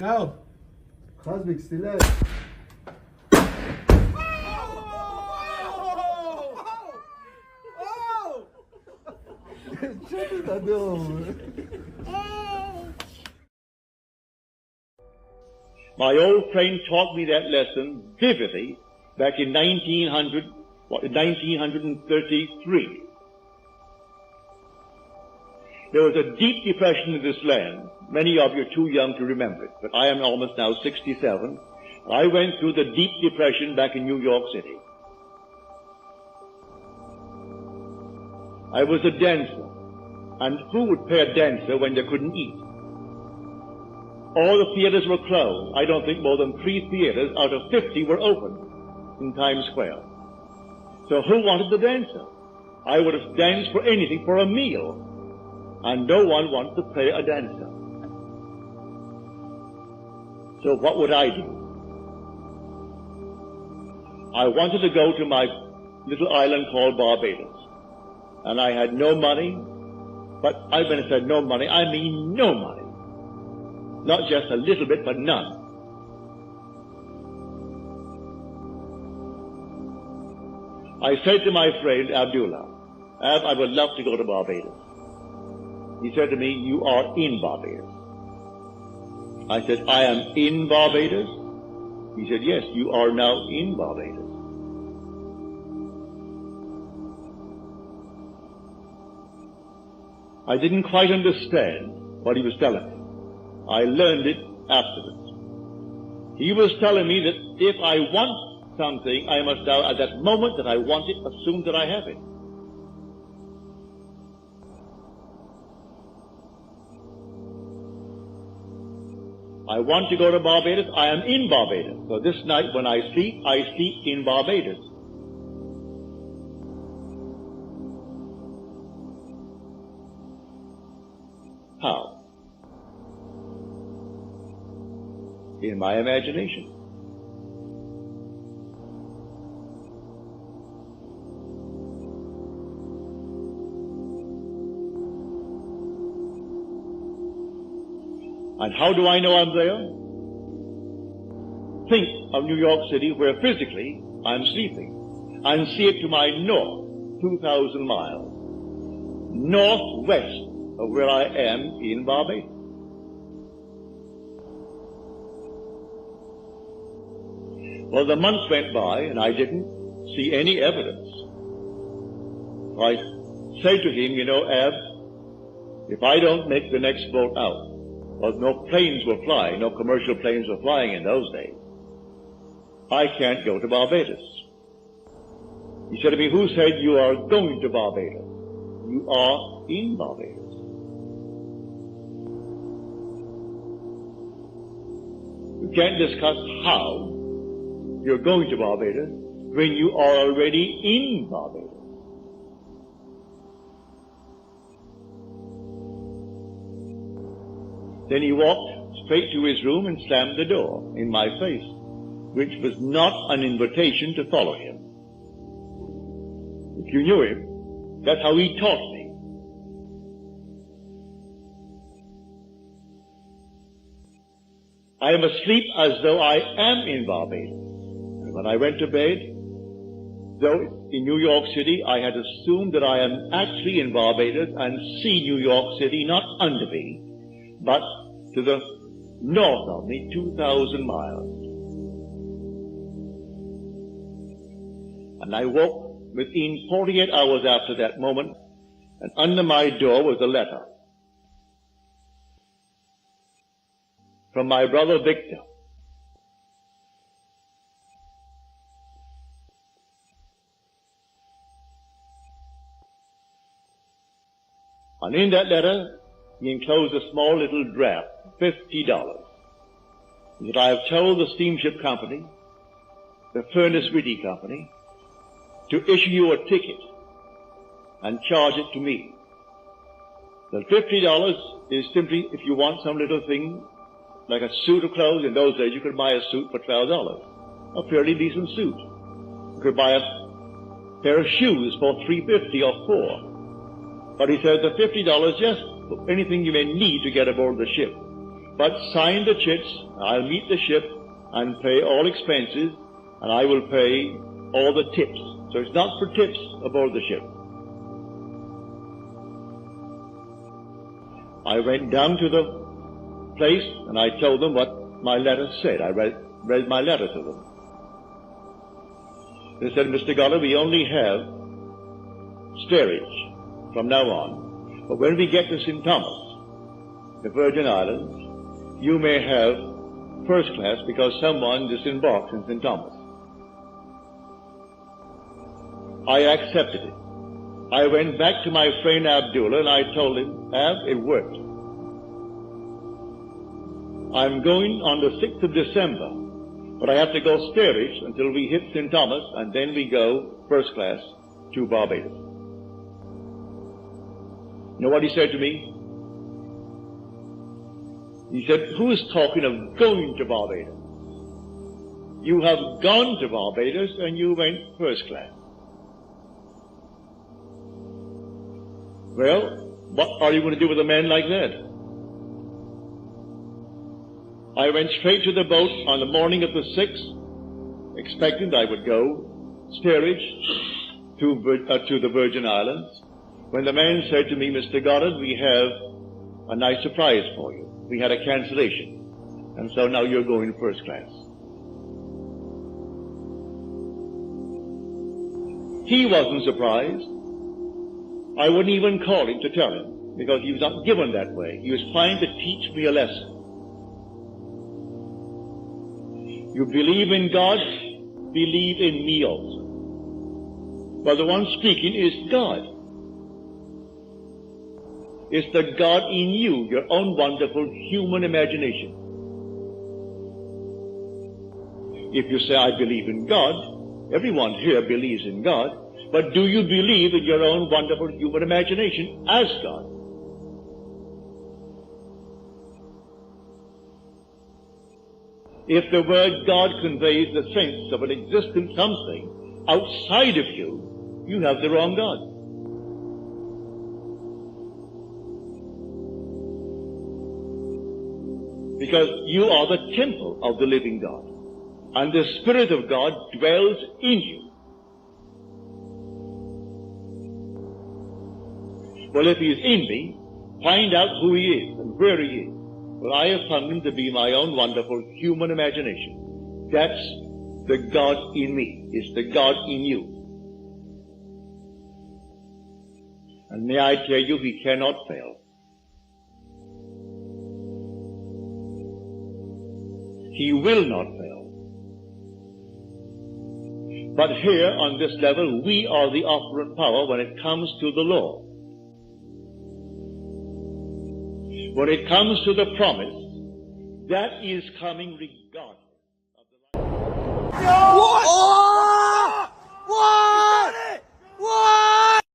Go. Cosmic stiletto. My old friend taught me that lesson vividly back in 1933. There was a deep depression in this land. Many of you are too young to remember it, but I am almost now 67. I went through the deep depression back in New York City. I was a dancer, and who would pay a dancer when they couldn't eat? All the theaters were closed. I don't think more than 3 theaters out of 50 were open in Times Square. So who wanted the dancer? I would have danced for anything, for a meal. And no one wanted to pay a dancer. So what would I do? I wanted to go to my little island called Barbados. And I had no money, but when I said no money, I mean no money. Not just a little bit, but none. I said to my friend Abdullah, Ab, I would love to go to Barbados. He said to me, you are in Barbados. I said, I am in Barbados? He said, yes, you are now in Barbados. I didn't quite understand what he was telling me. I learned it afterwards. He was telling me that if I want something, I must now, at that moment that I want it, assume that I have it. I want to go to Barbados. I am in Barbados. So this night when I sleep in Barbados. How? In my imagination. And how do I know I'm there? Think of New York City, where physically I'm sleeping, and see it to my north, 2,000 miles, northwest of where I am in Barbados. Well, the months went by, and I didn't see any evidence. I said to him, you know, Ab, if I don't make the next boat out, well, no planes were flying, no commercial planes were flying in those days, I can't go to Barbados. He said to me, who said you are going to Barbados? You are in Barbados. You can't discuss how you're going to Barbados when you are already in Barbados. Then he walked straight to his room and slammed the door in my face, which was not an invitation to follow him. If you knew him, that's how he taught me. I am asleep as though I am in Barbados. And when I went to bed, though in New York City, I had assumed that I am actually in Barbados and see New York City not under me, but to the north of me, 2,000 miles. And I woke within 48 hours after that moment, and under my door was a letter from my brother Victor. And in that letter, he enclosed a small little draft, $50. That I have told the steamship company, the Furnace Whitty Company, to issue you a ticket and charge it to me. The $50 is simply if you want some little thing, like a suit of clothes. In those days, you could buy a suit for $12, a fairly decent suit. You could buy a pair of shoes for $3.50 or $4. But he said the $50 just anything you may need to get aboard the ship. but sign the chits. I'll meet the ship and pay all expenses, and I will pay all the tips. So it's not for tips aboard the ship. I went down to the place and I told them what my letter said. I read my letter to them. They said, Mr. Goddard, we only have steerage from now on. But when we get to St. Thomas, the Virgin Islands, you may have first class because someone disembarks in St. Thomas. I accepted it. I went back to my friend Abdullah and I told him, Ab, it worked. I'm going on the 6th of December, but I have to go steerage until we hit St. Thomas, and then we go first class to Barbados. You know what he said to me? He said, who is talking of going to Barbados? You have gone to Barbados and you went first class. Well, what are you going to do with a man like that? I went straight to the boat on the morning of the 6th, expecting I would go steerage to the Virgin Islands, when the man said to me, Mr. Goddard, we have a nice surprise for you. We had a cancellation, and so now you're going first class. He wasn't surprised. I wouldn't even call him to tell him, because he was not given that way. He was trying to teach me a lesson. You believe in God, believe in me also. Well, the one speaking is God. It's the God in you, your own wonderful human imagination. If you say, I believe in God, everyone here believes in God, but do you believe in your own wonderful human imagination as God? If the word God conveys the sense of an existent something outside of you, you have the wrong God. Because you are the temple of the living God, and the Spirit of God dwells in you. Well, if He is in me, find out who He is and where He is. Well, I have found Him to be my own wonderful human imagination. That's the God in me. It's the God in you. And may I tell you, He cannot fail. He will not fail. But here on this level, we are the operant power when it comes to the law. When it comes to the promise, that is coming